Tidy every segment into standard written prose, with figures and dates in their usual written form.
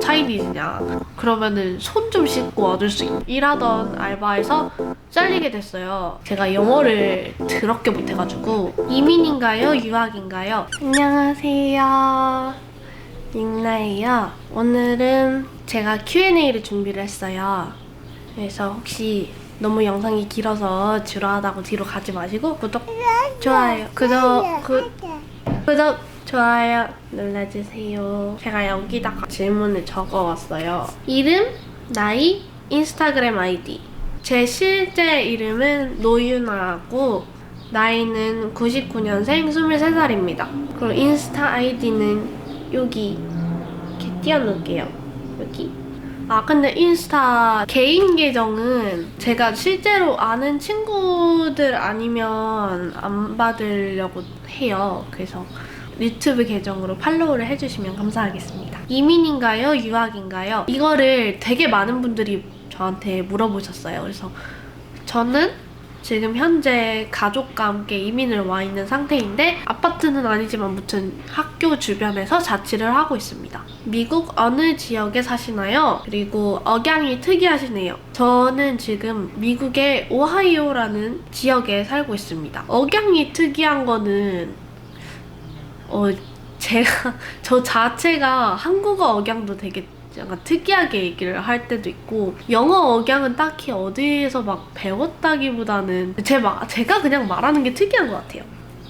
차이니즈냐, 그러면은 손 좀 씻고 얻을 수 있는, 일하던 알바에서 잘리게 됐어요. 제가 영어를 더럽게 못해가지고. 이민인가요? 유학인가요? 안녕하세요, 닉나예요. 오늘은 제가 Q&A를 준비를 했어요. 그래서 혹시 너무 영상이 길어서 지루하다고 뒤로 가지 마시고 구독, 좋아요, 구독, 좋아요 눌러주세요. 제가 여기다가 질문을 적어왔어요. 이름, 나이, 인스타그램 아이디. 제 실제 이름은 노유나고 나이는 99년생 23살입니다. 그리고 인스타 아이디는 여기 이렇게 띄워놓을게요. 여기. 근데 인스타 개인 계정은 제가 실제로 아는 친구들 아니면 안 받으려고 해요. 그래서 유튜브 계정으로 팔로우를 해주시면 감사하겠습니다. 이민인가요? 유학인가요? 이거를 되게 많은 분들이 저한테 물어보셨어요. 그래서 저는 지금 현재 가족과 함께 이민을 와 있는 상태인데, 아파트는 아니지만 무튼 학교 주변에서 자취를 하고 있습니다. 미국 어느 지역에 사시나요? 그리고 억양이 특이하시네요. 저는 지금 미국의 오하이오라는 지역에 살고 있습니다. 억양이 특이한 거는 저 자체가 한국어 억양도 되게 약간 특이하게 얘기를 할 때도 있고, 영어 억양은 딱히 어디에서 막 배웠다기보다는 제가 그냥 말하는 게 특이한 것 같아요.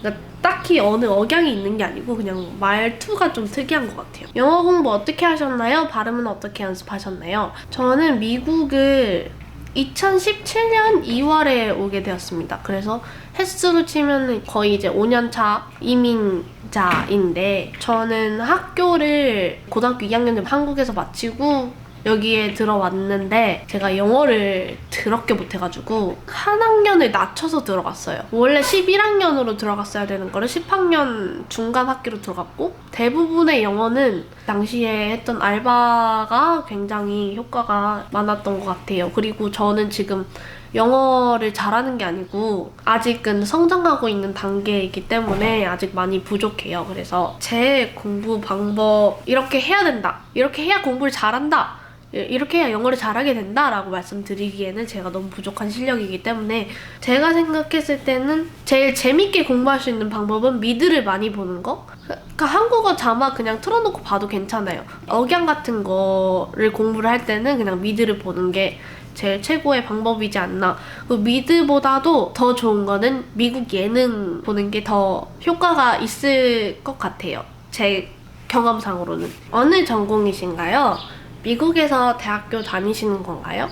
그러니까 딱히 어느 억양이 있는 게 아니고 그냥 말투가 좀 특이한 것 같아요. 영어 공부 어떻게 하셨나요? 발음은 어떻게 연습하셨나요? 저는 미국을 2017년 2월에 오게 되었습니다. 그래서 횟수로 치면 거의 이제 5년차 이민자인데, 저는 학교를 고등학교 2학년 때 한국에서 마치고 여기에 들어왔는데, 제가 영어를 더럽게 못해가지고 한 학년을 낮춰서 들어갔어요. 원래 11학년으로 들어갔어야 되는 거를 10학년 중간 학기로 들어갔고, 대부분의 영어는 당시에 했던 알바가 굉장히 효과가 많았던 것 같아요. 그리고 저는 지금 영어를 잘하는 게 아니고 아직은 성장하고 있는 단계이기 때문에 아직 많이 부족해요. 그래서 제 공부 방법, 이렇게 해야 된다, 이렇게 해야 공부를 잘한다, 이렇게 해야 영어를 잘하게 된다 라고 말씀드리기에는 제가 너무 부족한 실력이기 때문에, 제가 생각했을 때는 제일 재밌게 공부할 수 있는 방법은 미드를 많이 보는 거? 그러니까 한국어 자막 그냥 틀어놓고 봐도 괜찮아요. 억양 같은 거를 공부를 할 때는 그냥 미드를 보는 게 제일 최고의 방법이지 않나. 미드보다도 더 좋은 거는 미국 예능 보는 게 더 효과가 있을 것 같아요. 제 경험상으로는. 어느 전공이신가요? 미국에서 대학교 다니시는 건가요?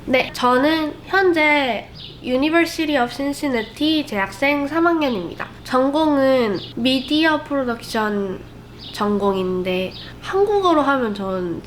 네, 저는 현재 University of Cincinnati 재학생 3학년입니다. 전공은 미디어 프로덕션 전공인데, 한국어로 하면 전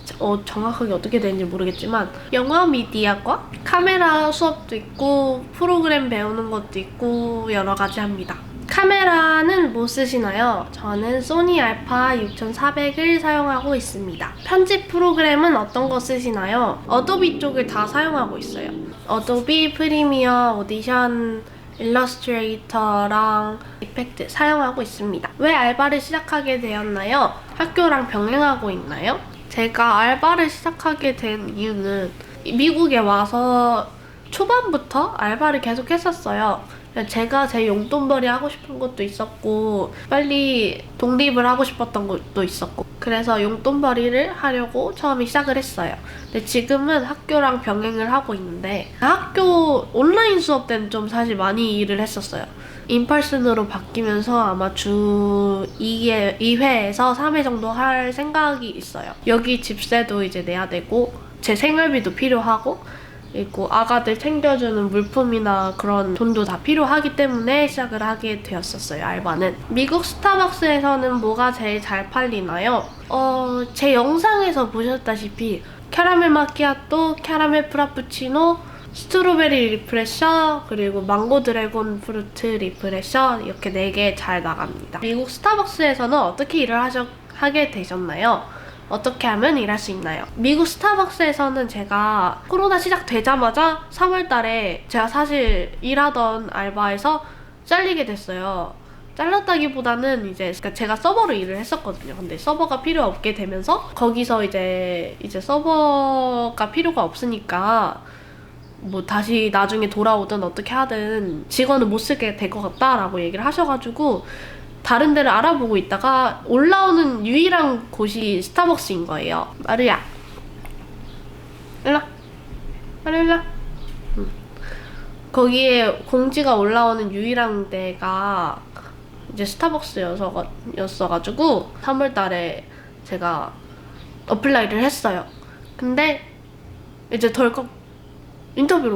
정확하게 어떻게 되는지 모르겠지만 영화 미디어과 카메라 수업도 있고 프로그램 배우는 것도 있고 여러 가지 합니다. 카메라는 뭐 쓰시나요? 저는 소니 알파 6400을 사용하고 있습니다. 편집 프로그램은 어떤 거 쓰시나요? 어도비 쪽을 다 사용하고 있어요. 어도비, 프리미어, 오디션, 일러스트레이터랑 이펙트 사용하고 있습니다. 왜 알바를 시작하게 되었나요? 학교랑 병행하고 있나요? 제가 알바를 시작하게 된 이유는 미국에 와서 초반부터 알바를 계속 했었어요. 제가 제 용돈벌이 하고 싶은 것도 있었고, 빨리 독립을 하고 싶었던 것도 있었고, 그래서 용돈벌이를 하려고 처음에 시작을 했어요. 근데 지금은 학교랑 병행을 하고 있는데, 학교 온라인 수업 때는 좀 사실 많이 일을 했었어요. 인펄슨으로 바뀌면서 아마 주 2회에서 3회 정도 할 생각이 있어요. 여기 집세도 이제 내야 되고, 제 생활비도 필요하고, 그리고 아가들 챙겨주는 물품이나 그런 돈도 다 필요하기 때문에 시작을 하게 되었었어요, 알바는. 미국 스타벅스에서는 뭐가 제일 잘 팔리나요? 제 영상에서 보셨다시피 캐러멜 마키아토, 캐러멜 프라푸치노, 스트로베리 리프레셔, 그리고 망고 드래곤 프루트 리프레셔, 이렇게 4개 잘 나갑니다. 미국 스타벅스에서는 어떻게 일을 하게 되셨나요? 어떻게 하면 일할 수 있나요? 미국 스타벅스에서는 제가 코로나 시작되자마자 3월 달에 제가 사실 일하던 알바에서 잘리게 됐어요. 잘랐다기보다는 이제 그러니까 제가 서버로 일을 했었거든요. 근데 서버가 필요 없게 되면서 거기서 이제 서버가 필요가 없으니까 뭐 다시 나중에 돌아오든 어떻게 하든 직원은 못 쓰게 될 것 같다라고 얘기를 하셔가지고 다른 데를 알아보고 있다가 올라오는 유일한 곳이 스타벅스인 거예요. 마루야, 일로 와. 마루 일로 와. 거기에 공지가 올라오는 유일한 데가 이제 스타벅스였어가지고 3월달에 제가 어플라이를 했어요. 근데 이제 덜컥 인터뷰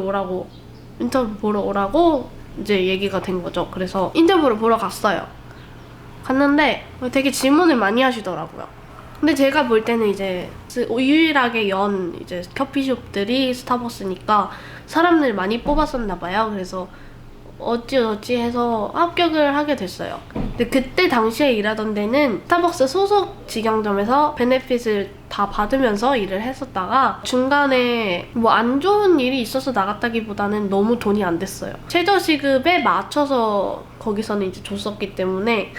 보러 오라고 이제 얘기가 된 거죠. 그래서 인터뷰를 보러 갔어요. 갔는데 되게 질문을 많이 하시더라고요. 근데 제가 볼 때는 이제 유일하게 이제 커피숍들이 스타벅스니까 사람들 많이 뽑았었나 봐요. 그래서 어찌어찌 해서 합격을 하게 됐어요. 근데 그때 당시에 일하던 데는 스타벅스 소속 직영점에서 베네핏을 다 받으면서 일을 했었다가 중간에 뭐 안 좋은 일이 있어서 나갔다기보다는 너무 돈이 안 됐어요. 최저시급에 맞춰서 거기서는 이제 줬었기 때문에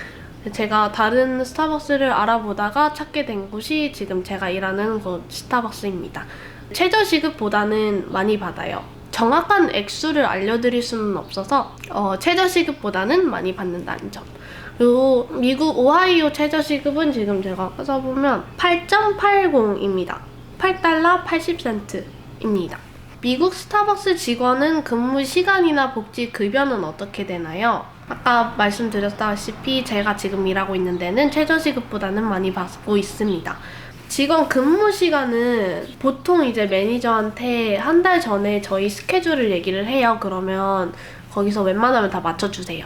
제가 다른 스타벅스를 알아보다가 찾게 된 곳이 지금 제가 일하는 곳 스타벅스입니다. 최저시급보다는 많이 받아요. 정확한 액수를 알려드릴 수는 없어서 최저시급보다는 많많이 받는다는 점. 그리고 미국 오하이오 최저시급은 지금 제가 써보면 8.80입니다. 8달러 80센트입니다. 미국 스타벅스 직원은 근무 시간이나 복지 급여는 어떻게 되나요? 아까 말씀드렸다시피 제가 지금 일하고 있는 데는 최저시급보다는 많이 받고 있습니다. 직원 근무 시간은 보통 이제 매니저한테 한 달 전에 저희 스케줄을 얘기를 해요. 그러면 거기서 웬만하면 다 맞춰주세요.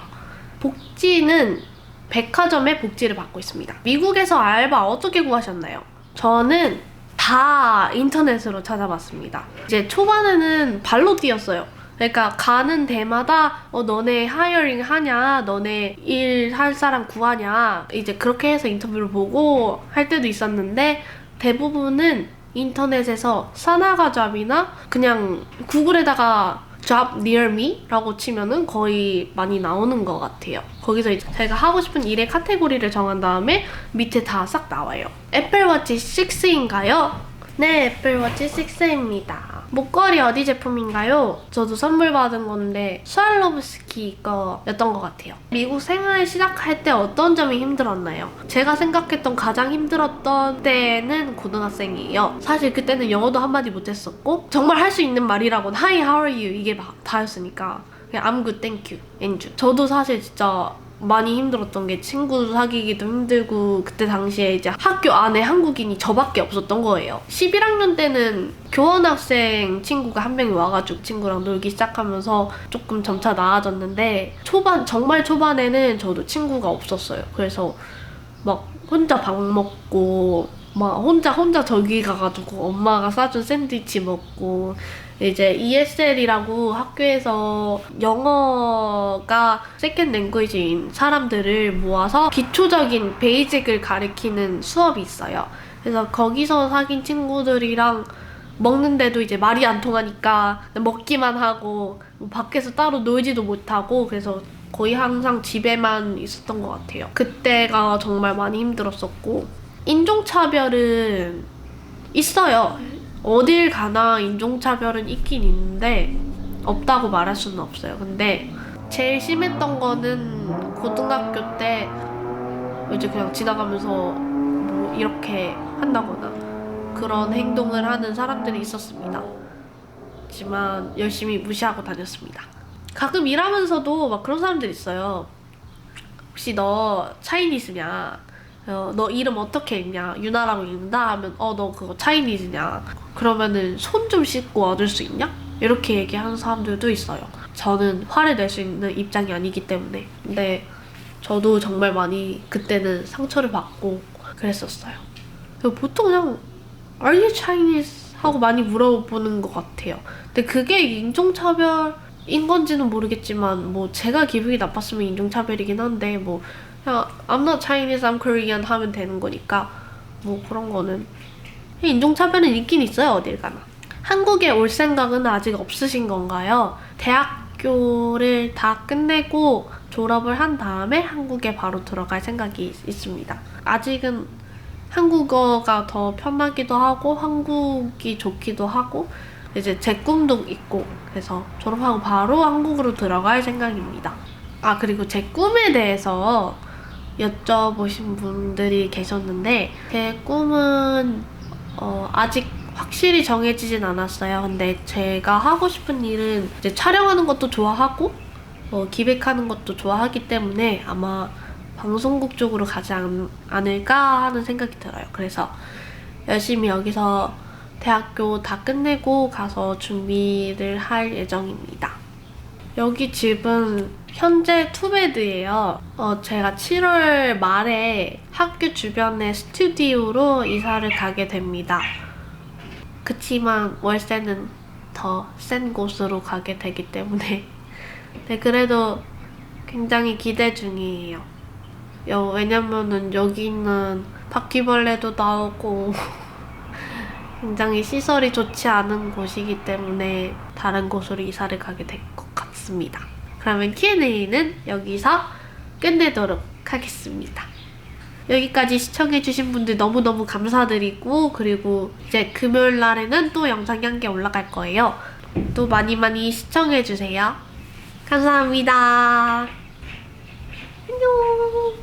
복지는 백화점에 복지를 받고 있습니다. 미국에서 알바 어떻게 구하셨나요? 저는 다 인터넷으로 찾아봤습니다. 이제 초반에는 발로 뛰었어요. 그러니까 가는 데마다 너네 하이어링 하냐, 너네 일할 사람 구하냐, 이제 그렇게 해서 인터뷰를 보고 할 때도 있었는데 대부분은 인터넷에서 사나가 잡이나 그냥 구글에다가 job near me 라고 치면은 거의 많이 나오는 것 같아요. 거기서 이제 제가 하고 싶은 일의 카테고리를 정한 다음에 밑에 다 싹 나와요. 애플워치 6인가요? 네, 애플워치 6입니다. 목걸이 어디 제품인가요? 저도 선물 받은 건데 스왈로브스키 거였던 것 같아요. 미국 생활 시작할 때 어떤 점이 힘들었나요? 제가 생각했던 가장 힘들었던 때는 고등학생이에요. 사실 그때는 영어도 한마디 못했었고 정말 할 수 있는 말이라고는 Hi, how are you? 이게 다였으니까 그냥 I'm good, thank you, and you. 저도 사실 진짜 많이 힘들었던 게 친구 사귀기도 힘들고 그때 당시에 이제 학교 안에 한국인이 저밖에 없었던 거예요. 11학년 때는 교환학생 친구가 한 명이 와가지고 친구랑 놀기 시작하면서 조금 점차 나아졌는데 정말 초반에는 저도 친구가 없었어요. 그래서 막 혼자 밥 먹고 막 혼자 저기 가가지고 엄마가 싸준 샌드위치 먹고 이제 ESL이라고 학교에서 영어가 세컨드 랭귀지인 사람들을 모아서 기초적인 베이직을 가르치는 수업이 있어요. 그래서 거기서 사귄 친구들이랑 먹는데도 이제 말이 안 통하니까 먹기만 하고 밖에서 따로 놀지도 못하고 그래서 거의 항상 집에만 있었던 것 같아요. 그때가 정말 많이 힘들었었고 인종차별은 있어요. 어딜 가나 인종차별은 있긴 있는데 없다고 말할 수는 없어요. 근데 제일 심했던 거는 고등학교 때 이제 그냥 지나가면서 뭐 이렇게 한다거나 그런 행동을 하는 사람들이 있었습니다. 하지만 열심히 무시하고 다녔습니다. 가끔 일하면서도 막 그런 사람들이 있어요. 혹시 너 차이니스냐? 너 이름 어떻게 읽냐? 유나라고 읽는다? 하면 너 그거 차이니즈냐? 그러면은 손 좀 씻고 와줄 수 있냐? 이렇게 얘기하는 사람들도 있어요. 저는 화를 낼 수 있는 입장이 아니기 때문에. 근데 저도 정말 많이 그때는 상처를 받고 그랬었어요. 보통 그냥 Are you Chinese? 하고 많이 물어보는 것 같아요. 근데 그게 인종차별인 건지는 모르겠지만 뭐 제가 기분이 나빴으면 인종차별이긴 한데 뭐 그냥 I'm not Chinese, I'm Korean 하면 되는 거니까 뭐 그런 거는 인종차별은 있긴 있어요. 어딜 가나. 한국에 올 생각은 아직 없으신 건가요? 대학교를 다 끝내고 졸업을 한 다음에 한국에 바로 들어갈 생각이 있습니다. 아직은 한국어가 더 편하기도 하고 한국이 좋기도 하고 이제 제 꿈도 있고 그래서 졸업하고 바로 한국으로 들어갈 생각입니다. 아, 그리고 제 꿈에 대해서 여쭤보신 분들이 계셨는데 제 꿈은 아직 확실히 정해지진 않았어요. 근데 제가 하고 싶은 일은 이제 촬영하는 것도 좋아하고 기획하는 것도 좋아하기 때문에 아마 방송국 쪽으로 가지 않을까 하는 생각이 들어요. 그래서 열심히 여기서 대학교 다 끝내고 가서 준비를 할 예정입니다. 여기 집은 현재 투베드예요. 제가 7월 말에 학교 주변의 스튜디오로 이사를 가게 됩니다. 그치만 월세는 더 센 곳으로 가게 되기 때문에 네, 그래도 굉장히 기대 중이에요. 왜냐면은 여기는 바퀴벌레도 나오고 굉장히 시설이 좋지 않은 곳이기 때문에 다른 곳으로 이사를 가게 될 것 같습니다. 그러면 Q&A는 여기서 끝내도록 하겠습니다. 여기까지 시청해주신 분들 너무너무 감사드리고 그리고 이제 금요일 날에는 또 영상이 한 개 올라갈 거예요. 또 많이 많이 시청해주세요. 감사합니다. 안녕.